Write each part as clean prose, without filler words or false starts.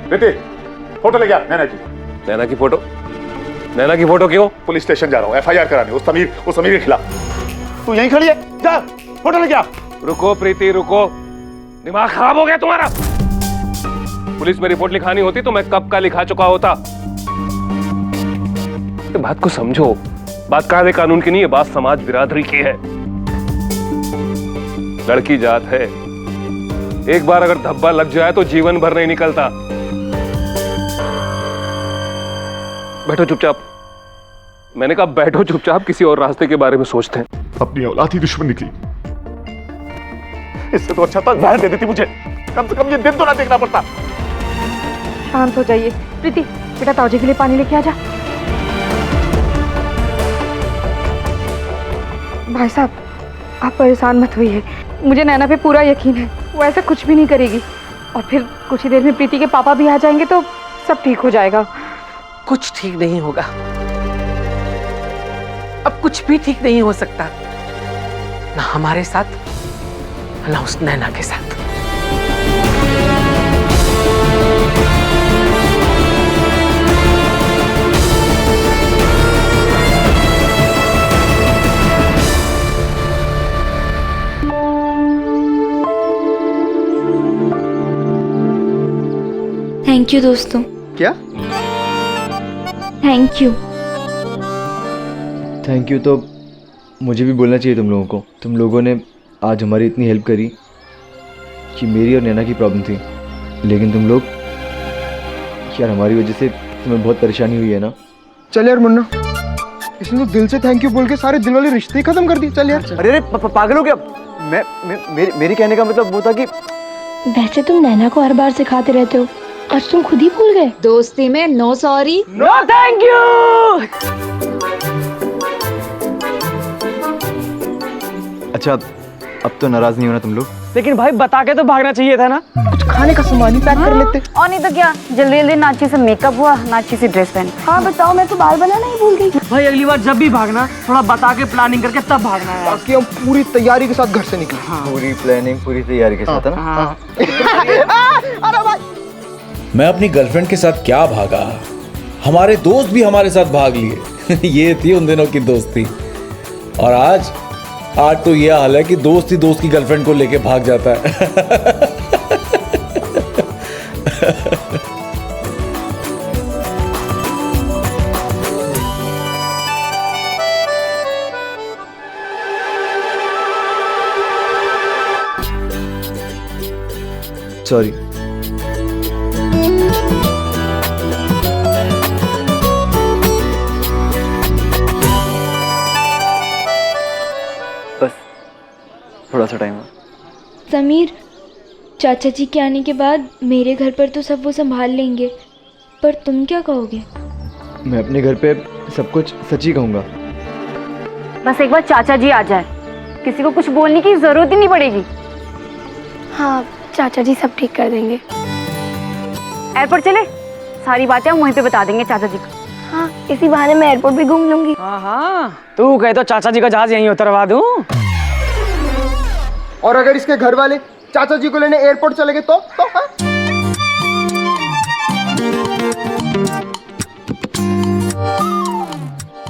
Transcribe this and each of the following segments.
बेटे फोटो ले गया नैना की। नैना की फोटो? नैना की फोटो क्यों? पुलिस स्टेशन जा रहा हूँ एफआईआर कराने उस समीर के खिलाफ। तू यहीं खड़ी है, जा फोटो ले गया। रुको प्रीति रुको, दिमाग खराब हो गया तुम्हारा। पुलिस में रिपोर्ट लिखानी होती तो मैं कब का लिखा चुका होता। तो बात को समझो, बात कायदे कानून की नहीं है, बात समाज बिरादरी की है। लड़की जात है, एक बार अगर धब्बा लग जाए तो जीवन भर नहीं निकलता। बैठो चुपचाप। मैंने कहा बैठो चुपचाप, किसी और रास्ते के बारे में सोचते हैं। अपनी औलाद ही दुश्मन निकली, इससे तो अच्छा था जहर दे देती मुझे, कम से कम ये दिन तो ना देखना पड़ता। शांत हो जाइए। प्रीति बेटा ताऊजी के लिए पानी लेके आ जा। भाई साहब आप परेशान मत होइए, मुझे नैना पे पूरा यकीन है, वो ऐसा कुछ भी नहीं करेगी। और फिर कुछ ही देर में प्रीति के पापा भी आ जाएंगे तो सब ठीक हो जाएगा। कुछ ठीक नहीं होगा, अब कुछ भी ठीक नहीं हो सकता, ना हमारे साथ ना उस नैना के साथ। थैंक यू दोस्तों। क्या थैंक यू? थैंक यू तो मुझे भी बोलना चाहिए तुम लोगों को। तुम लोगों ने आज हमारी इतनी हेल्प करी कि मेरी और नैना की प्रॉब्लम थी, लेकिन तुम लोग यार हमारी वजह से तुम्हें बहुत परेशानी हुई है ना। चल यार मुन्ना, इसने तो दिल से थैंक यू बोल के सारे दिल वाले रिश्ते ही खत्म कर दिए। चल यार। अरे अरे पागल हो क्या? मेरे कहने का मतलब वो था कि वैसे तुम नैना को हर बार सिखाते रहते हो, आज तुम खुद ही भूल गए। दोस्ती में no sorry no thank you. अच्छा अब तो नाराज नहीं होना तुम लोग? लेकिन भाई बता के तो भागना चाहिए था ना। कुछ खाने का सामान ही पैक कर लेते। और नहीं तो क्या, जल्दी जल्दी ना अच्छे से मेकअप हुआ ना अच्छी सी ड्रेस पहन। हाँ बताओ, मैं तो बाल बनाना ही भूल गई। भाई अगली बार जब भी भागना थोड़ा बता के प्लानिंग करके तब भागना है। बाकी हम पूरी तैयारी के साथ घर से निकले। पूरी प्लानिंग पूरी तैयारी के साथ है ना। अरे भाई मैं अपनी गर्लफ्रेंड के साथ क्या भागा, हमारे दोस्त भी हमारे साथ भाग लिए। ये थी उन दिनों की दोस्ती। और आज तो ये हाल है कि दोस्त ही दोस्त की गर्लफ्रेंड को लेके भाग जाता है। सॉरी। बस थोड़ा सा टाइम है। समीर, चाचा जी के आने के बाद मेरे घर पर तो सब वो संभाल लेंगे, पर तुम क्या कहोगे? मैं अपने घर पे सब कुछ सच ही कहूँगा। बस एक बार चाचा जी आ जाए, किसी को कुछ बोलने की जरूरत ही नहीं पड़ेगी। हाँ, चाचा जी सब ठीक कर देंगे। एयरपोर्ट चले, सारी बातें हम वहीं पे बता देंगे चाचा जी को। हाँ, इसी बहाने मैं एयरपोर्ट भी घूम लूंगी। हाँ तू कहे तो चाचा जी का जहाज यहीं उतरवा दूं। और अगर इसके घर वाले चाचा जी को लेने एयरपोर्ट चले गए तो हाँ?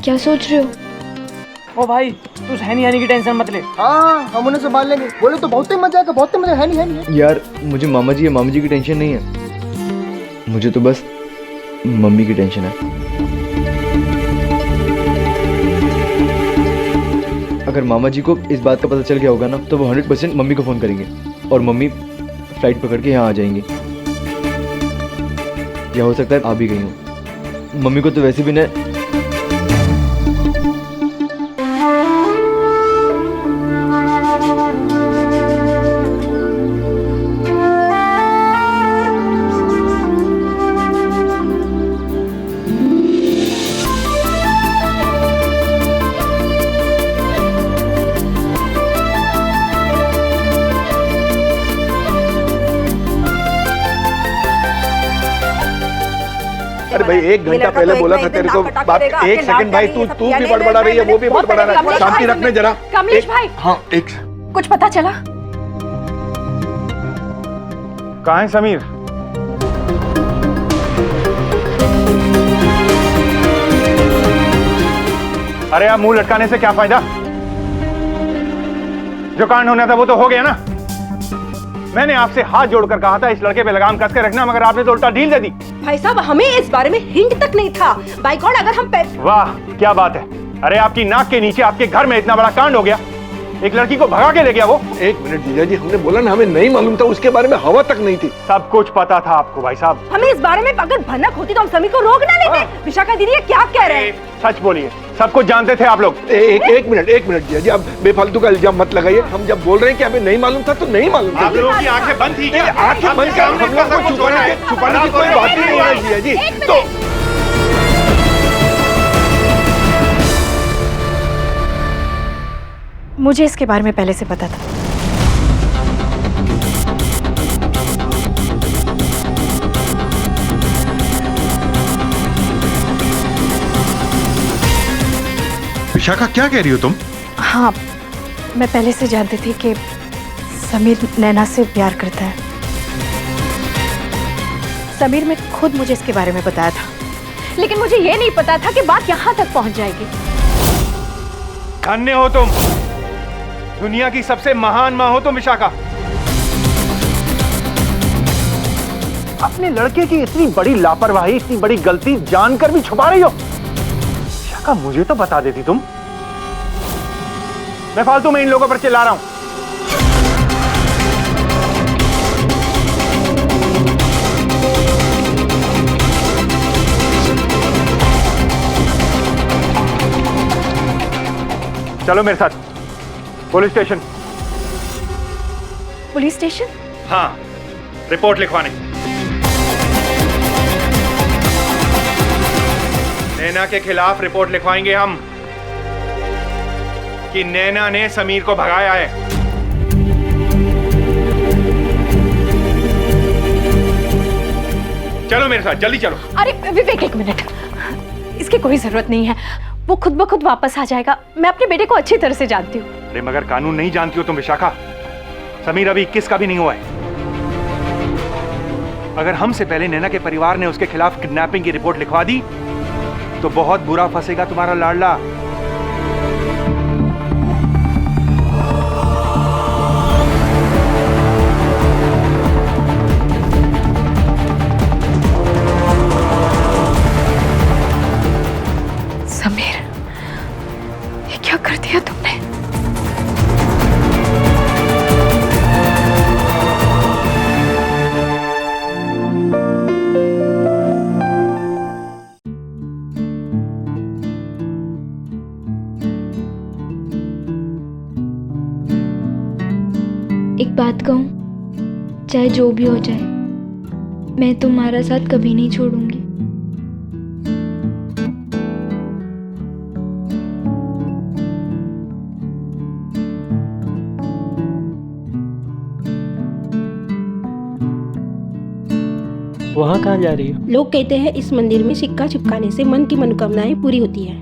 क्या सोच रहे हो? ओ भाई तू हैनी हैनी की टेंशन मत ले। हाँ हम उन्हें संभाल लेंगे। बोले तो बहुत ही मजा आएगा, बहुत ही मजा है नहीं। यार मुझे मामा जी या मामी जी की टेंशन नहीं है, मुझे तो बस मम्मी की टेंशन है। अगर मामा जी को इस बात का पता चल गया होगा ना तो वो 100% मम्मी को फ़ोन करेंगे और मम्मी फ्लाइट पकड़ के यहाँ आ जाएंगी। या हो सकता है आ भी गई हूँ। मम्मी को तो वैसे भी न अरे भाई 1 घंटा पहले बोला था तेरे को बात। 1 सेकंड भाई, तू भी बड़बड़ा रही है, वो भी बड़बड़ा रहा है। शांति रखने जरा। कमलेश भाई, हाँ एक कुछ पता चला? कहाँ है समीर? अरे आप मुंह लटकाने से क्या फायदा? जो कांड होना था वो तो हो गया ना। मैंने आपसे हाथ जोड़कर कहा था इस लड़के पे लगाम कस के रखना, मगर आपने तो उल्टा ढील दे दी। भाई साहब, हमें इस बारे में हिंट तक नहीं था। बाय गॉड, अगर हम वाह क्या बात है। अरे आपकी नाक के नीचे आपके घर में इतना बड़ा कांड हो गया, एक लड़की को भगा के ले गया वो। 1 मिनट जीजा जी, हमने बोला ना हमें नहीं मालूम था, उसके बारे में हवा तक नहीं थी। सब कुछ पता था आपको भाई साहब। हमें इस बारे में अगर भनक होती तो हम समीर को रोक ना लेते। विशाखा दीदी, ये क्या कह रहे हैं? सच बोलिए, सब कुछ जानते थे आप लोग। एक मिनट जीजा जी, अब बेफालतू का इल्जाम मत लगाइए। हम जब बोल रहे हैं कि हमें नहीं मालूम था तो नहीं मालूम था। आप लोगों की आंखें बंद थी क्या? आंखें बंद क्या? हम लोग को छुपाने की कोई बात ही नहीं है जीजा जी। तो मुझे इसके बारे में पहले से पता था। विशाखा क्या कह रही हो तुम? हाँ, मैं पहले से जानती थी कि समीर नैना से प्यार करता है। समीर ने खुद मुझे इसके बारे में बताया था, लेकिन मुझे ये नहीं पता था कि बात यहाँ तक पहुँच जाएगी। धन्य हो तुम, दुनिया की सबसे महान मां हो तुम विशाखा। अपने लड़के की इतनी बड़ी लापरवाही, इतनी बड़ी गलती जानकर भी छुपा रही हो। विशाखा मुझे तो बता देती तुम। मैं फालतू में इन लोगों पर चिल्ला रहा हूं। चलो मेरे साथ पुलिस स्टेशन। Police station? हाँ, रिपोर्ट लिखवाने। नैना के खिलाफ रिपोर्ट लिखवाएंगे हम कि नैना ने समीर को भगाया है। चलो मेरे साथ, जल्दी चलो। अरे विवेक, 1 मिनट, इसकी कोई जरूरत नहीं है। वो खुद ब खुद वापस आ जाएगा। मैं अपने बेटे को अच्छी तरह से जानती हूँ। अरे मगर कानून नहीं जानती हो तुम विशाखा। समीर अभी 21 का भी नहीं हुआ है। अगर हमसे पहले नैना के परिवार ने उसके खिलाफ किडनैपिंग की रिपोर्ट लिखवा दी तो बहुत बुरा फंसेगा तुम्हारा लाडला। समीर, ये क्या कर दिया तुमने? एक बात कहूँ, चाहे जो भी हो जाए, मैं तुम्हारा साथ कभी नहीं छोड़ूंगी। वहाँ कहाँ जा रही हो? लोग कहते हैं इस मंदिर में सिक्का चिपकाने से मन की मनोकामनाएं पूरी होती है।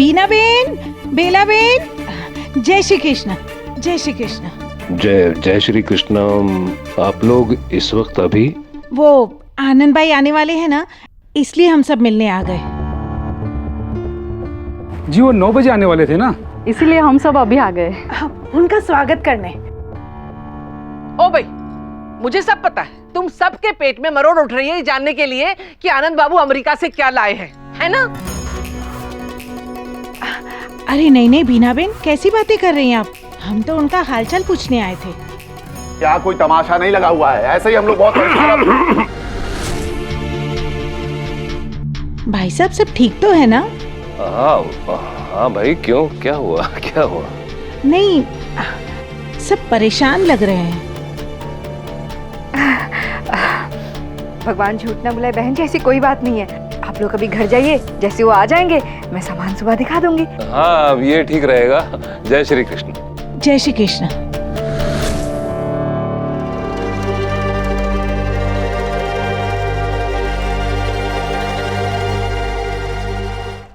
बीना बेन, बेला बेन, जय श्री कृष्ण, जय श्री कृष्ण। जय जय श्री कृष्ण। आप लोग इस वक्त अभी? वो आनंद भाई आने वाले हैं ना, इसलिए हम सब मिलने आ गए। जी वो 9 बजे आने वाले थे ना, इसीलिए हम सब अभी आ गए। उनका स्वागत करने। ओ भाई, मुझे सब पता है। तुम सबके पेट में मरोड़ उठ रही है ये जानने के लिए कि आनंद बाबू अमेरिका से क्या लाए हैं, है ना? अरे नहीं नहीं बीना बेन, कैसी बातें कर रही हैं आप? हम तो उनका हालचाल पूछने आए थे। क्या कोई तमाशा नहीं लगा हुआ है? ऐसे ही हम लोग बहुत परेशान। भाई साहब सब ठीक तो है ना? हाँ भाई, क्यों, क्या हुआ, क्या हुआ? नहीं, सब परेशान लग रहे हैं। भगवान झूठ ना बुलाए बहन जी, ऐसी कोई बात नहीं है। आप लोग अभी घर जाइए, जैसे वो आ जाएंगे मैं सामान सुबह दिखा दूंगी। हाँ, ये ठीक रहेगा। जय श्री कृष्ण। जय श्री कृष्ण।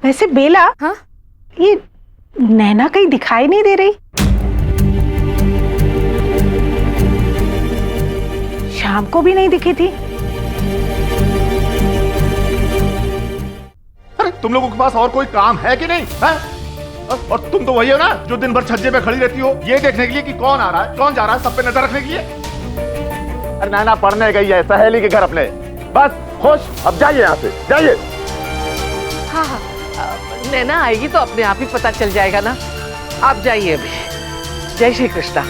वैसे बेला, हाँ? ये नैना कहीं दिखाई नहीं दे रही। शाम को भी नहीं दिखी थी। अरे तुम लोगों के पास और कोई काम है कि नहीं है? और तुम तो वही हो ना जो दिन भर छज्जे पे खड़ी रहती हो, ये देखने के लिए कि कौन आ रहा है कौन जा रहा है, सब पे नजर रखने के लिए। अरे नैना पढ़ने गई है सहेली के घर अपने, बस खुश। अब जाइए यहाँ से, जाइए। हाँ हाँ, नैना आएगी तो अपने आप ही पता चल जाएगा ना। आप जाइए अभी। जय श्री कृष्णा।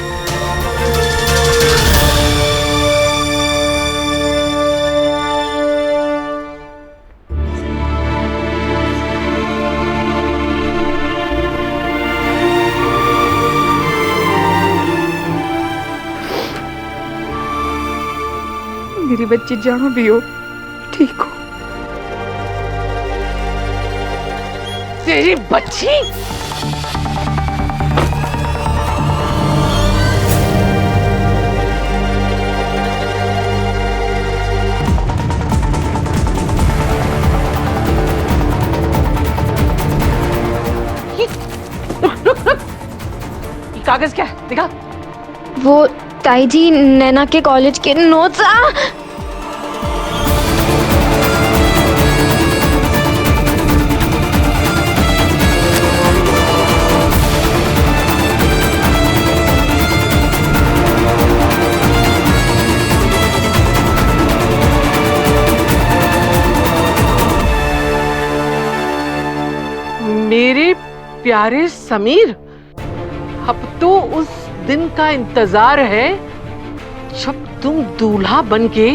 मेरी बच्ची जहाँ भी हो ठीक हो। तेरी बच्ची? ये कागज क्या है? दिखा। वो ताई जी, नैना के कॉलेज के नोट्स। मेरे प्यारे समीर, अब तो उस दिन का इंतजार है जब तुम दूल्हा बनके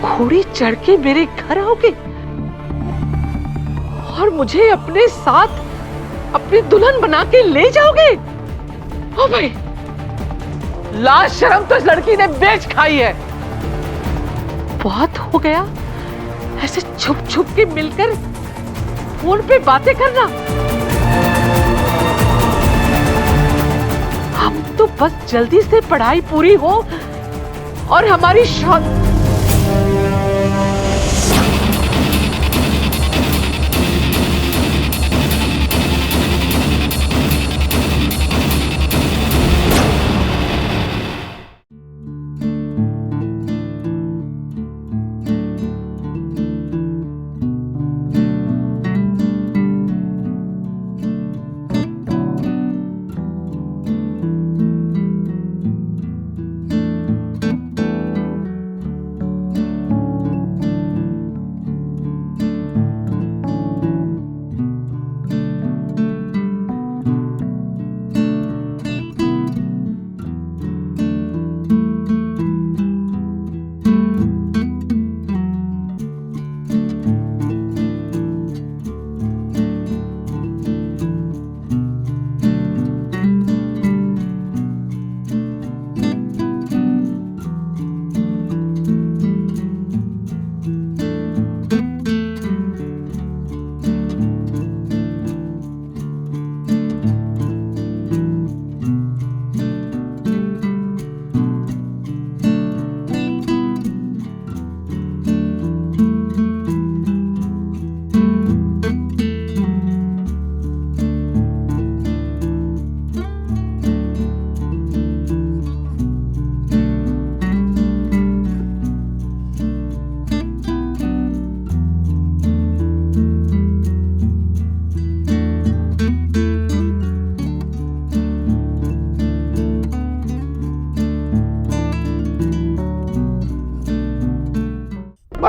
घोड़ी चढ़ के मेरे घर आओगे और मुझे अपने साथ अपनी दुल्हन बना के ले जाओगे। ओ भाई, लाज शर्म तो इस लड़की ने बेच खाई है। बहुत हो गया ऐसे छुप छुप के मिलकर फोन पे बातें करना। हम तो बस जल्दी से पढ़ाई पूरी हो और हमारी शादी।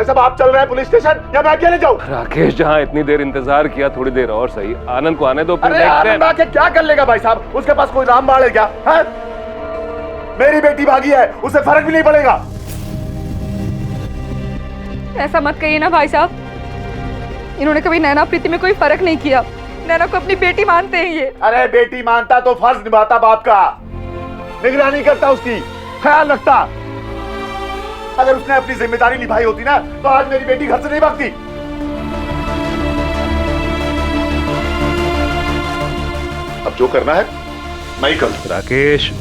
भाई साहब आप चल रहे हैं पुलिस स्टेशन या मैं अकेले जाऊं? राकेश, जहाँ इतनी देर इंतजार किया, थोड़ी देर और सही। आनंद को आने दो, फिर अरे देखते हैं। आनंद आके क्या कर लेगा भाई साहब? उसके पास कोई रामबाण है क्या? है? मेरी बेटी भागी है, उसे फर्क भी नहीं पड़ेगा। ऐसा मत कहिए ना भाई साहब, इन्होंने कभी नैना प्रीति में कोई फर्क नहीं किया। नैना को अपनी बेटी मानते हैं ये। अरे बेटी मानता तो फर्ज निभाता बाप का, निगरानी करता, उसकी ख्याल रखता। अगर उसने अपनी जिम्मेदारी निभाई होती ना तो आज मेरी बेटी घर से नहीं भागती। अब जो करना है मैं ही करूं। राकेश,